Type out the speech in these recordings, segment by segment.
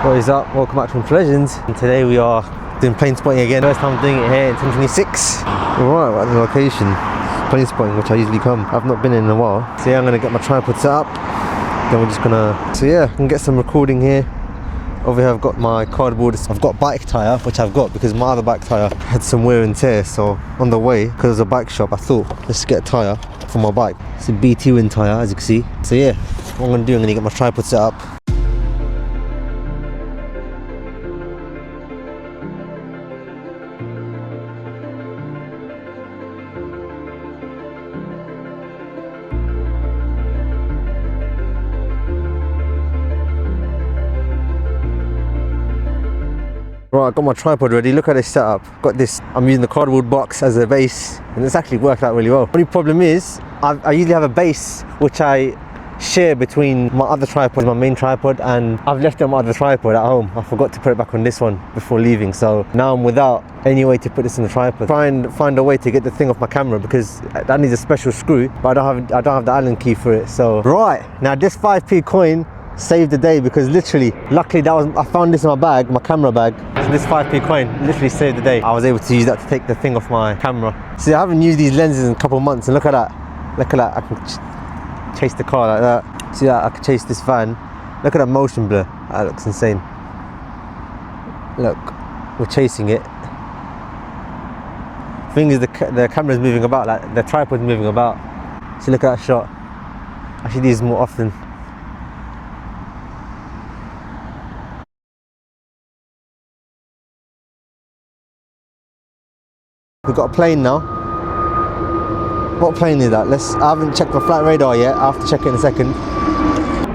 What is up? Welcome back to Legends. And today we are doing plane spotting again. First time doing it here in 2026. Alright, we're at the location. Plane spotting, which I usually come. I've not been in a while. So yeah, I'm gonna get my tripod set up. Then we're just gonna... So yeah, I can get some recording here. Over here I've got my cardboard. I've got bike tyre, which I've got because my other bike tyre had some wear and tear. So on the way, because it was a bike shop, I thought, let's get a tyre for my bike. It's a BT Wind tyre, as you can see. So yeah, what I'm gonna do, I'm gonna get my tripod set up. Right, I got my tripod ready. Look at this setup. Got this, I'm using the cardboard box as a base, and it's actually worked out really well. Only problem is, I usually have a base which I share between my other tripod, my main tripod, and I've left it on my other tripod at home. I forgot to put it back on this one before leaving, so now I'm without any way to put this in the tripod. Try and find a way to get the thing off my camera because that needs a special screw, but I don't have the Allen key for it. So right now, this 5p coin saved the day because literally, luckily I found this in my bag, my camera bag. So this 5p coin literally saved the day. I was able to use that to take the thing off my camera. See, I haven't used these lenses in a couple of months, and look at that. Look at that. I can chase the car like that. See that? I can chase this van. Look at that motion blur. That looks insane. Look, we're chasing it. Thing is, the camera's moving about, like the tripod's moving about. See, look at that shot. I should use more often. We've got a plane now. What plane is that? I haven't checked my flight radar yet. I have to check it in a second.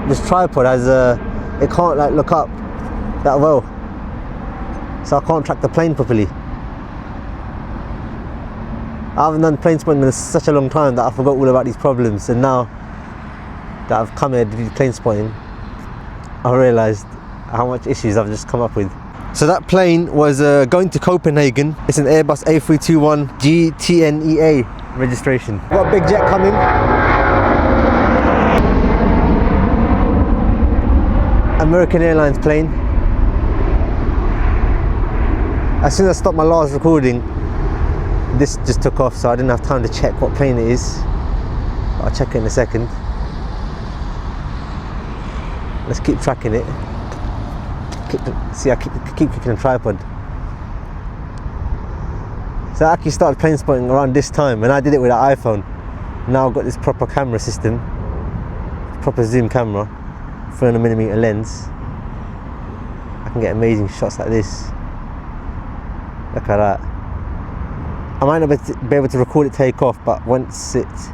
This tripod has it can't like look up that well, so I can't track the plane properly. I haven't done plane spotting in such a long time that I forgot all about these problems, and now that I've come here to do plane spotting, I realised how much issues I've just come up with. So that plane was going to Copenhagen. It's an Airbus A321 GTNEA registration. Got a big jet coming. American Airlines plane. As soon as I stopped my last recording, this just took off, so I didn't have time to check what plane it is. I'll check it in a second. Let's keep tracking it. See, I keep kicking the tripod. So I actually started plane spotting around this time, and I did it with an iPhone. Now I've got this proper camera system, proper zoom camera, 300mm lens. I can get amazing shots like this. Look at that. I might not be able to record it take off, but once it's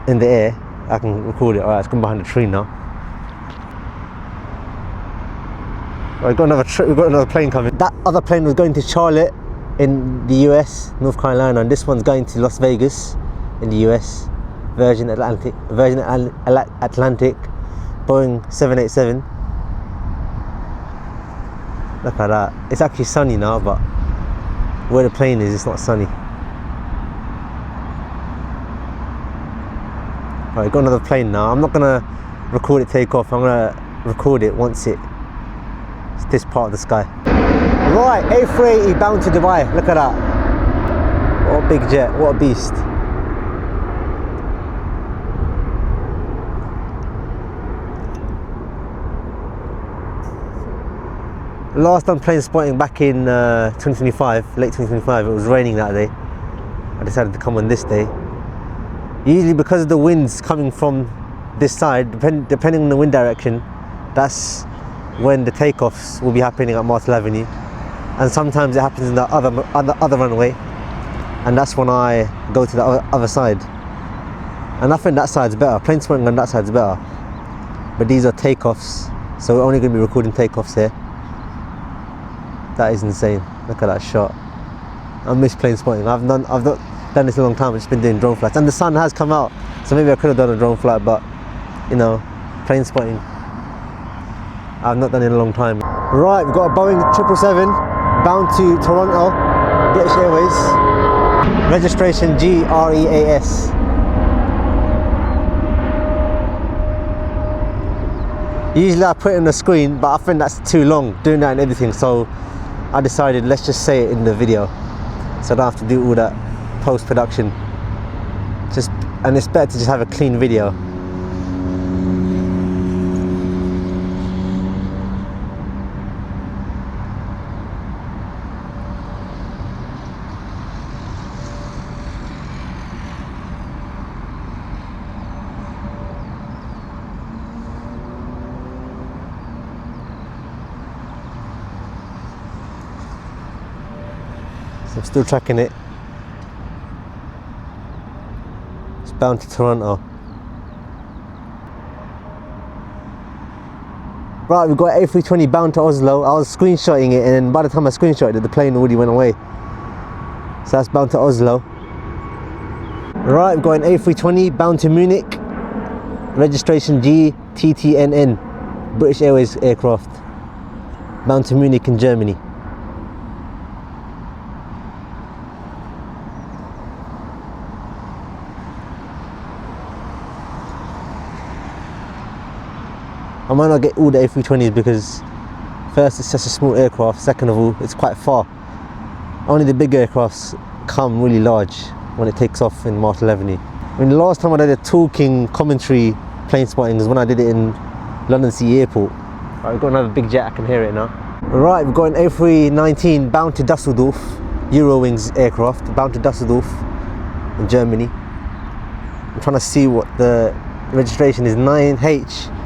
in the air, I can record it. Alright, it's gone behind a tree now. We've got another plane coming. That other plane was going to Charlotte in the US, North Carolina, and this one's going to Las Vegas in the US, Virgin Atlantic, Boeing 787. Look at that. It's actually sunny now, but where the plane is, it's not sunny. Alright, we've got another plane now. I'm not gonna record it take off. I'm gonna record it once it's this part of the sky. Right, A380 bound to Dubai. Look at that. What a big jet, what a beast. Last time plane spotting back in 2025, late 2025, it was raining that day. I decided to come on this day. Usually because of the winds coming from this side, depending on the wind direction, that's when the takeoffs will be happening at Martel Avenue, and sometimes it happens in the other runway, and that's when I go to the other side. And I think that side's better. Plane spotting on that side's better, but these are takeoffs, so we're only going to be recording takeoffs here. That is insane. Look at that shot. I miss plane spotting. I've not done this in a long time. I've just been doing drone flights, and the sun has come out, so maybe I could have done a drone flight, but you know, plane spotting I've not done it in a long time. Right, we've got a Boeing 777 bound to Toronto, British Airways. Registration GREAS. Usually I put it on the screen, but I think that's too long doing that and editing, so I decided let's just say it in the video, so I don't have to do all that post-production. And it's better to just have a clean video. So I'm still tracking it. It's bound to Toronto. Right, we've got A320 bound to Oslo. I was screenshotting it, and then by the time I screenshotted it, the plane already went away. So that's bound to Oslo. Right, we've got an A320 bound to Munich. Registration GTTNN. British Airways aircraft. Bound to Munich in Germany. I might not get all the A320s because first, it's just a small aircraft, second of all, it's quite far. Only the big aircrafts come really large when it takes off in Martel Avenue. I mean, the last time I did a talking commentary plane spotting was when I did it in London City Airport. Right, we've got another big jet, I can hear it now. Right, we've got an A319 bound to Dusseldorf, Eurowings aircraft, bound to Dusseldorf in Germany. I'm trying to see what the registration is, 9HEXW.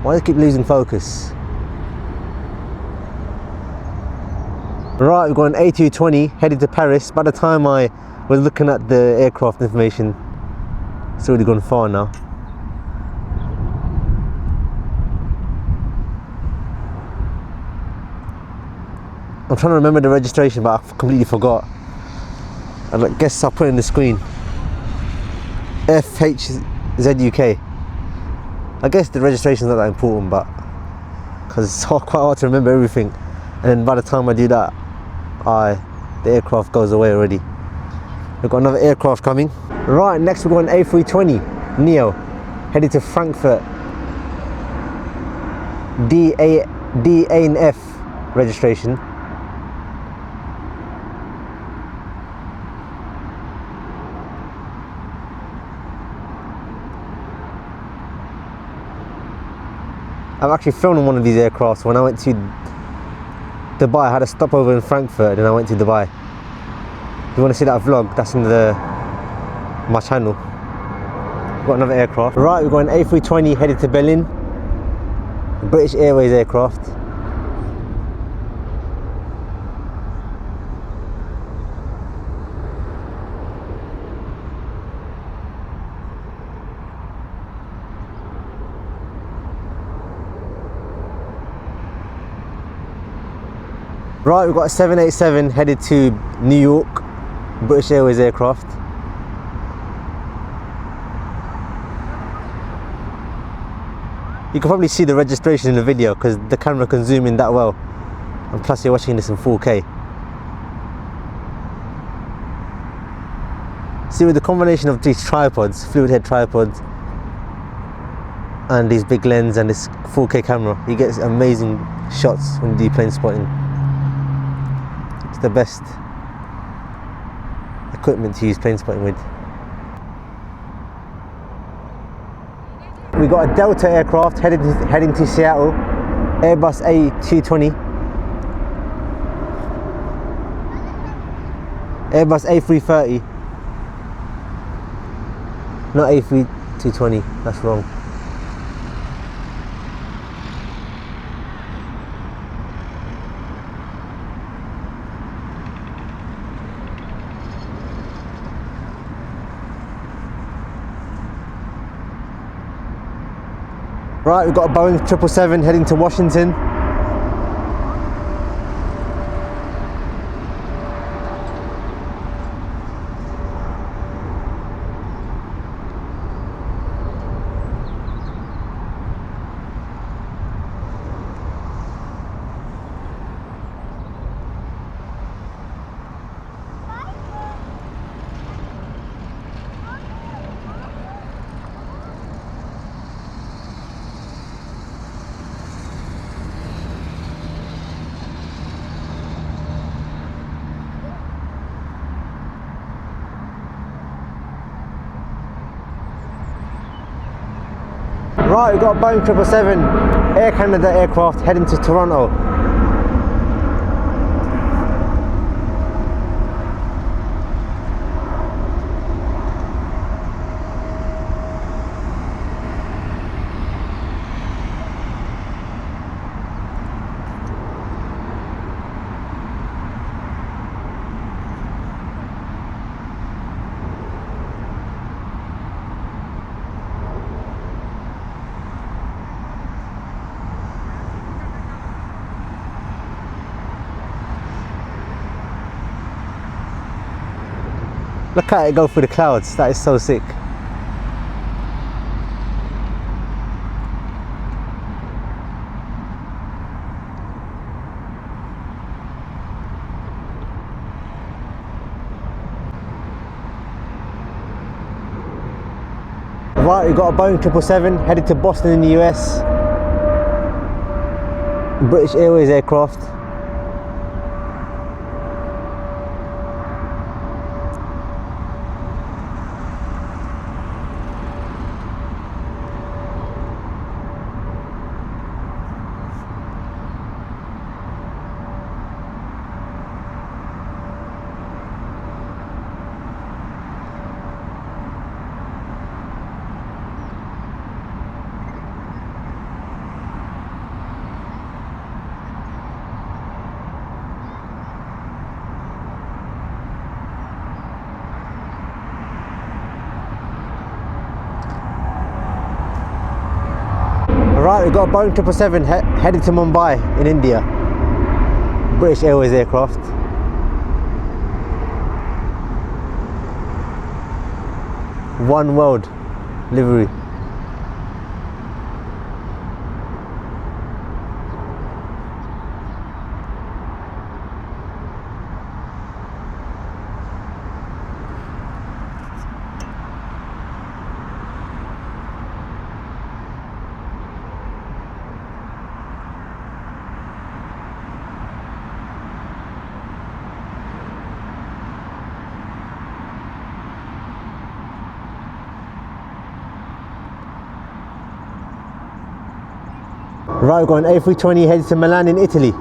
Why do I keep losing focus? Right, we've got an A220 headed to Paris. By the time I was looking at the aircraft information, it's already gone far now. I'm trying to remember the registration, but I completely forgot. I guess I'll put it in the screen. FHZUK. I guess the registration's not that important, but because it's quite hard to remember everything, and then by the time I do that, the aircraft goes away already. We've got another aircraft coming. Right, next we've got an A320 Neo headed to Frankfurt. DANF registration. I've actually filmed on one of these aircrafts when I went to Dubai. I had a stopover in Frankfurt, then I went to Dubai. If you want to see that vlog, that's in my channel. We've got another aircraft. Right, we've got an A320 headed to Berlin. British Airways aircraft. Right, we've got a 787 headed to New York, British Airways aircraft. You can probably see the registration in the video because the camera can zoom in that well, and plus you're watching this in 4K. See, with the combination of these tripods, fluid head tripods, and these big lens and this 4K camera, you get amazing shots when you do plane spotting. It's the best equipment to use plane spotting with. We got a Delta aircraft heading to Seattle, Airbus A220, Airbus A330, not A320, that's wrong. Right, we've got a Boeing 777 heading to Washington. Right, we've got a Boeing 777 Air Canada aircraft heading to Toronto. Look at it go through the clouds, that is so sick. Right, we've got a Boeing 777 headed to Boston in the US. British Airways aircraft. Right, we've got a Boeing 777 headed to Mumbai in India. British Airways aircraft. One World livery. Right, we've got an A320 headed to Milan in Italy.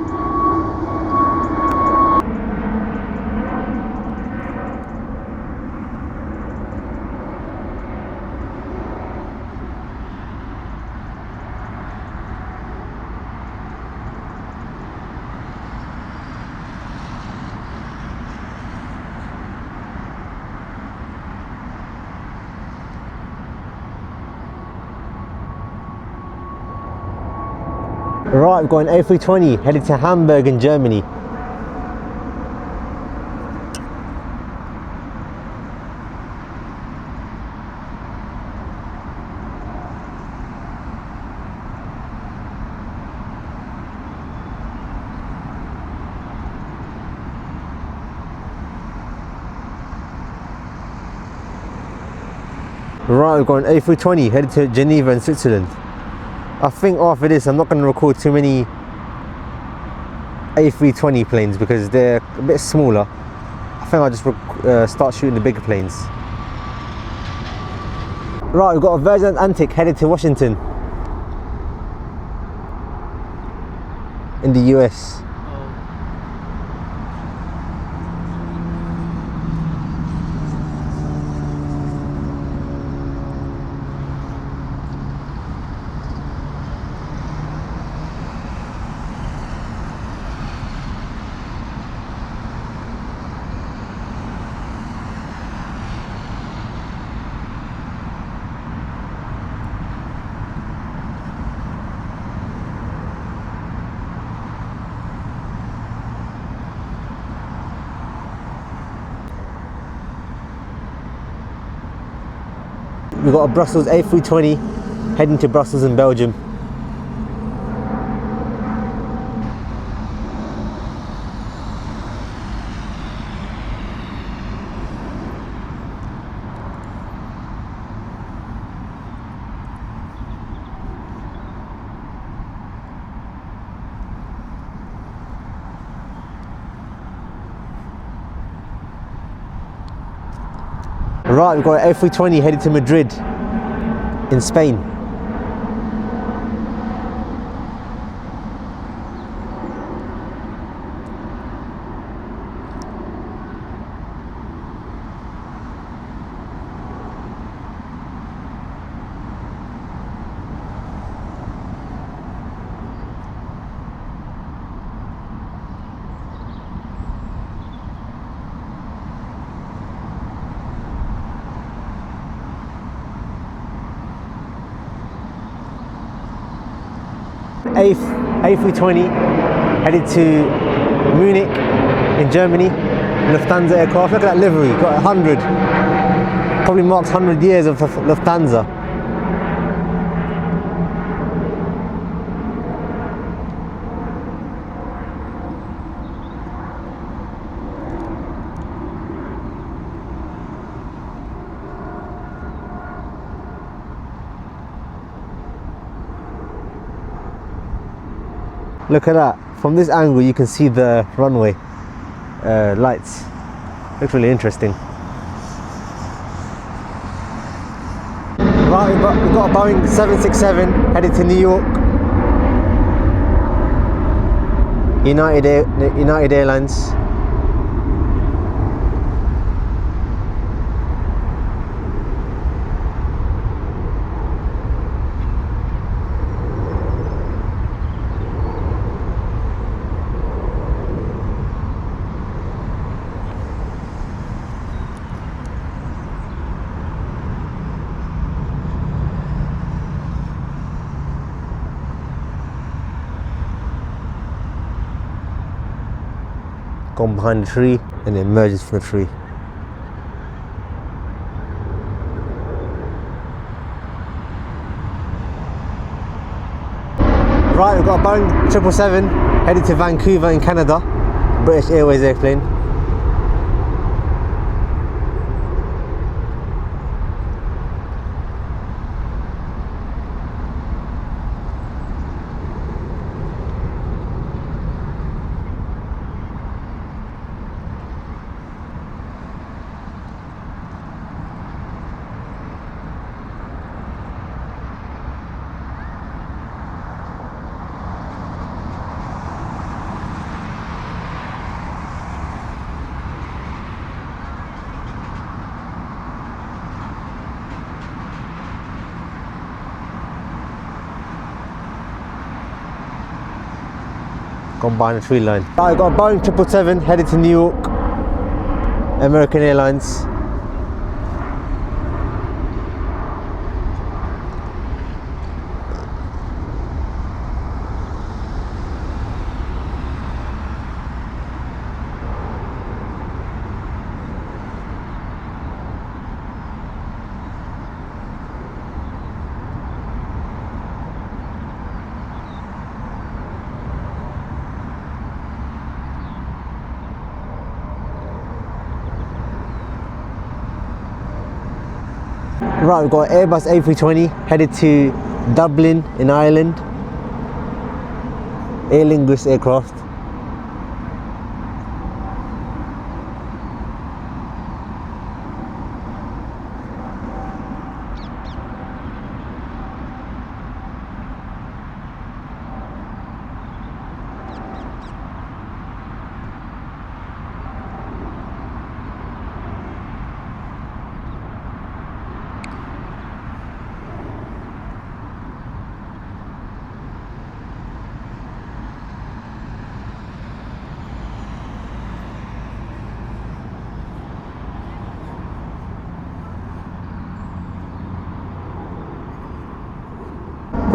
Right, we've got an A320 headed to Hamburg in Germany. Right, we've got an A320 headed to Geneva in Switzerland. I think after this I'm not going to record too many A320 planes because they're a bit smaller. I think I'll just start shooting the bigger planes. Right, we've got a Virgin Atlantic headed to Washington in the US. We've got a Brussels A320 heading to Brussels in Belgium. Right, we've got an A320 headed to Madrid in Spain. A320 headed to Munich in Germany. Lufthansa aircraft. Look at that livery, got 100. Probably marks 100 years of Lufthansa. Look at that. From this angle you can see the runway lights. Looks really interesting. Right, we've got a Boeing 767 headed to New York. United Airlines. Gone behind the tree and it emerges from the tree. Right, we've got a Boeing 777 headed to Vancouver in Canada, British Airways airplane. Gone behind the tree line. Right, I've got a Boeing 777 headed to New York, American Airlines. Right, we've got Airbus A320 headed to Dublin in Ireland. Aer Lingus aircraft.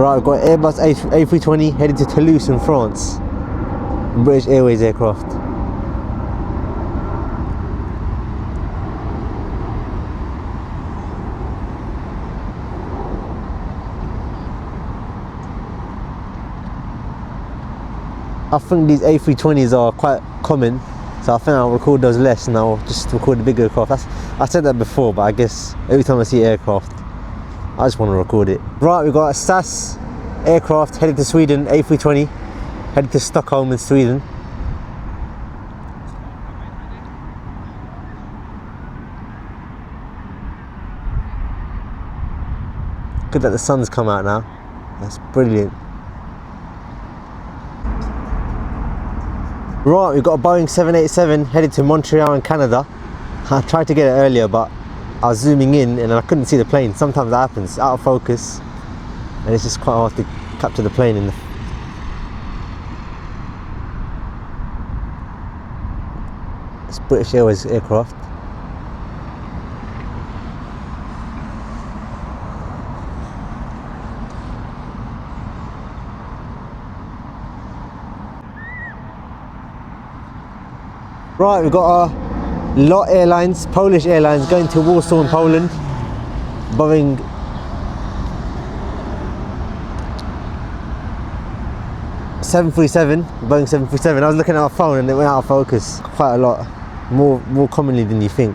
Right, I've got Airbus A320 headed to Toulouse in France. British Airways aircraft. I think these A320s are quite common, so I think I'll record those less and I'll just record the bigger aircraft. I said that before, but I guess every time I see aircraft, I just want to record it. Right, we've got a SAS aircraft headed to Sweden, A320, headed to Stockholm in Sweden. Good that the sun's come out now. That's brilliant. Right, we've got a Boeing 787 headed to Montreal in Canada. I tried to get it earlier, but I was zooming in and I couldn't see the plane. Sometimes that happens, out of focus, and it's just quite hard to capture the plane in the... It's British Airways aircraft. Right, we've got our LHR Airlines, Polish Airlines, going to Warsaw in Poland. Boeing 737, Boeing 737. I was looking at our phone and it went out of focus quite a lot, more commonly than you think.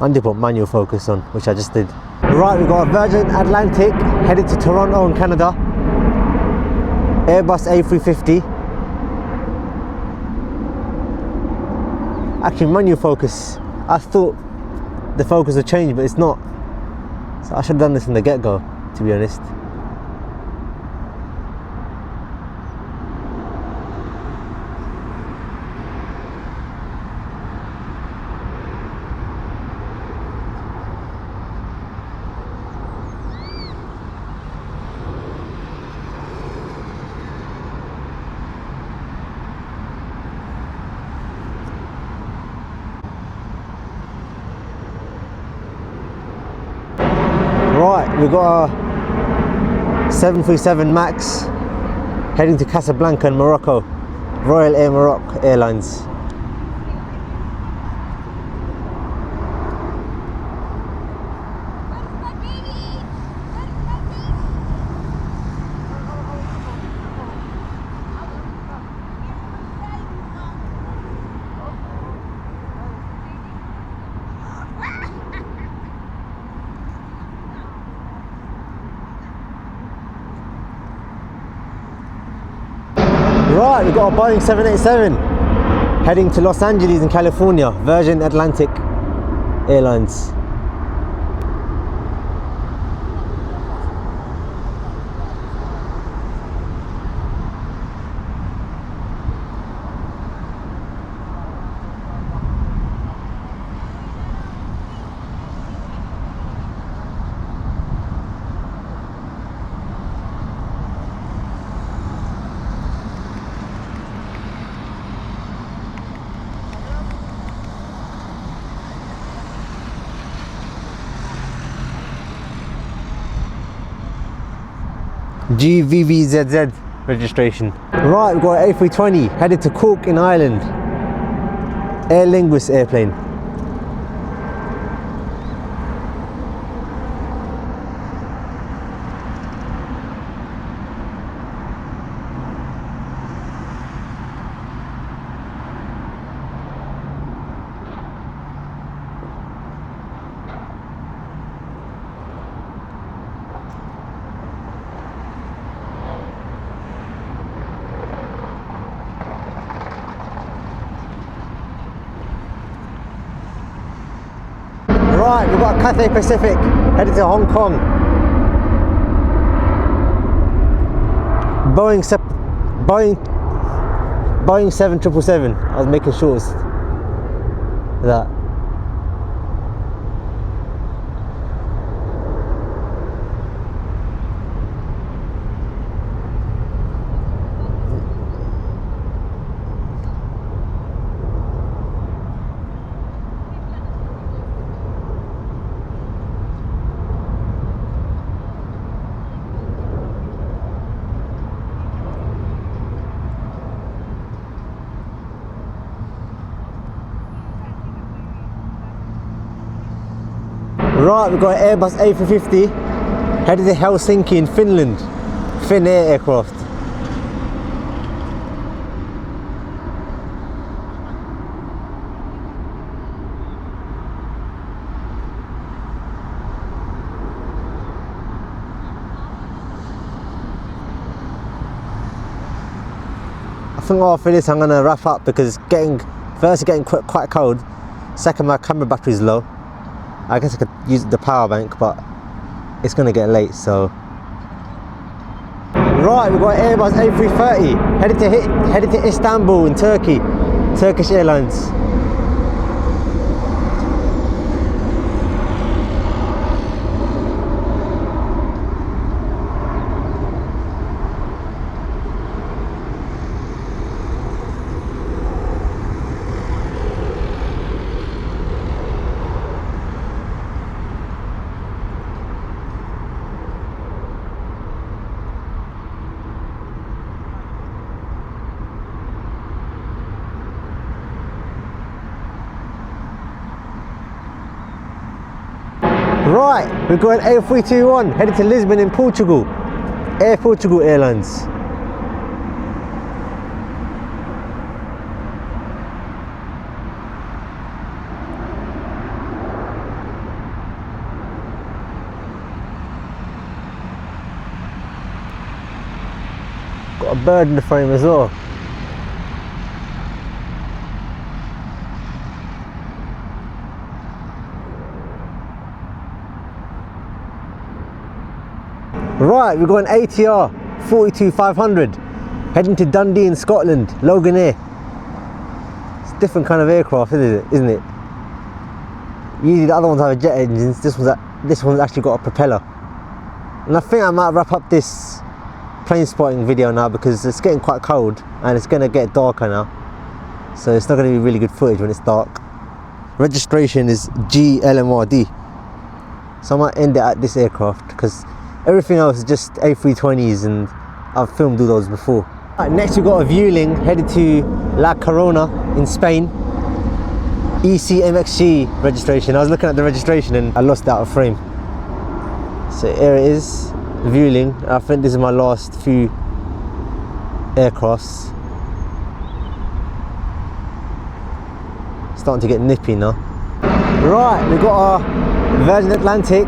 I need to put manual focus on, which I just did. Right, we've got a Virgin Atlantic headed to Toronto in Canada. Airbus A350. Actually, manual focus. I thought the focus would change, but it's not. So I should have done this from the get-go, to be honest. Right, we've got our 737 MAX heading to Casablanca in Morocco, Royal Air Morocco Airlines. Right, we've got a Boeing 787 heading to Los Angeles in California, Virgin Atlantic Airlines. GVVZZ registration. Right, we've got an A320 headed to Cork in Ireland. Aer Lingus airplane. Right, we've got Cathay Pacific headed to Hong Kong. Boeing 7777. I was making sure it's that. Right, we've got an Airbus A350 headed to Helsinki in Finland. Finnair aircraft. I think after this I'm going to wrap up because it's getting quite cold. Second, my camera battery is low. I guess I could use the power bank, but it's going to get late, so. Right, we've got Airbus A330 headed to Istanbul in Turkey, Turkish Airlines. Right, we're going A321, headed to Lisbon in Portugal. Air Portugal Airlines. Got a bird in the frame as well. Right, we're going ATR 42500, heading to Dundee in Scotland, Logan Air. It's a different kind of aircraft, isn't it? Usually the other ones have jet engines, this one's actually got a propeller. And I think I might wrap up this plane spotting video now because it's getting quite cold and it's going to get darker now. So it's not going to be really good footage when it's dark. Registration is GLMRD. So I might end it at this aircraft because everything else is just A320s and I've filmed all those before. Right, next we've got a Vueling headed to La Corona in Spain. ECMXG registration. I was looking at the registration and I lost it out of frame. So here it is, Vueling. I think this is my last few aircrafts. Starting to get nippy now. Right, we've got our Virgin Atlantic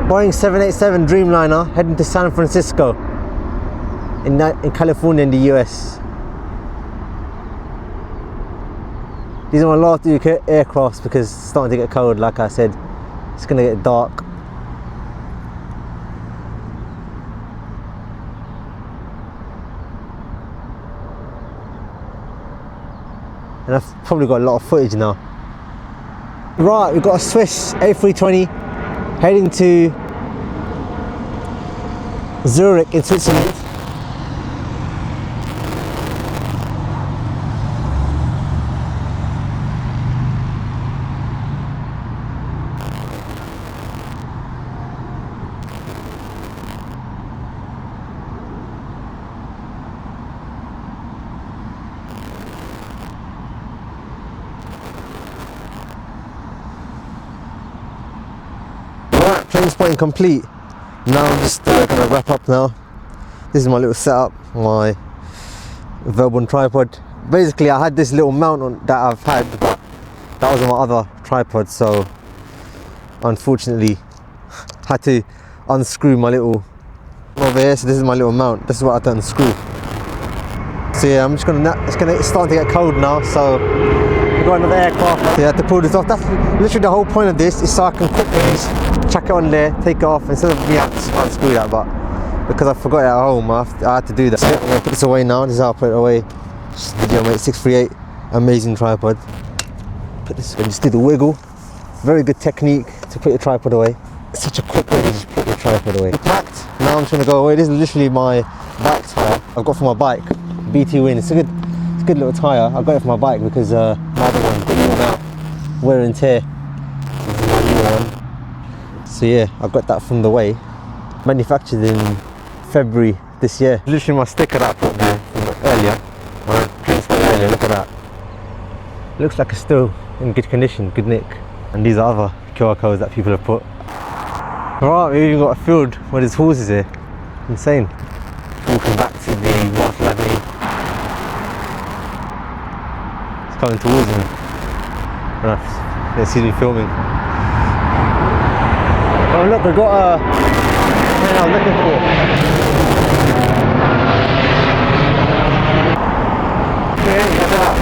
Boeing 787 Dreamliner heading to San Francisco in California in the US. These are my last two aircrafts because it's starting to get cold, like I said. It's going to get dark. And I've probably got a lot of footage now. Right, we've got a Swiss A320 heading to Zurich in Switzerland. Planespotting complete. Now I'm just going to wrap up now. This is my little setup, my Verbon tripod. Basically I had this little mount on that I've had, but that was on my other tripod, so unfortunately had to unscrew my little over here. So this is my little mount. This is what I had to unscrew. So yeah, I'm just it's starting to get cold now, so we've got another aircraft. So yeah, I had to pull this off. That's literally the whole point of this, is so I can quickly just chuck it on there, take it off, instead of me having to unscrew that. But because I forgot it at home, I had to do that. So I'm going to put this away now. This is how I put it away. Just video mate, 638, amazing tripod. Put this and just do the wiggle. Very good technique to put your tripod away. It's such a quick way to just put your tripod away. Packed. Now I'm just going to go away. This is literally my back tire I've got for my bike. BT Win. It's a good little tire. I got it for my bike because my other one got worn out, wear and tear. This is my new one. So yeah, I got that from the way. Manufactured in February this year. Literally my sticker that I put there from earlier. Earlier. Look at that. Looks like it's still in good condition, good nick. And these are other QR codes that people have put. Alright, we even got a field where there's horses here. Insane. Walking back to the Marshall Avenue. It's coming towards me. Let's see me filming. Oh look, we've got a plane I was looking for. Yeah, check it out.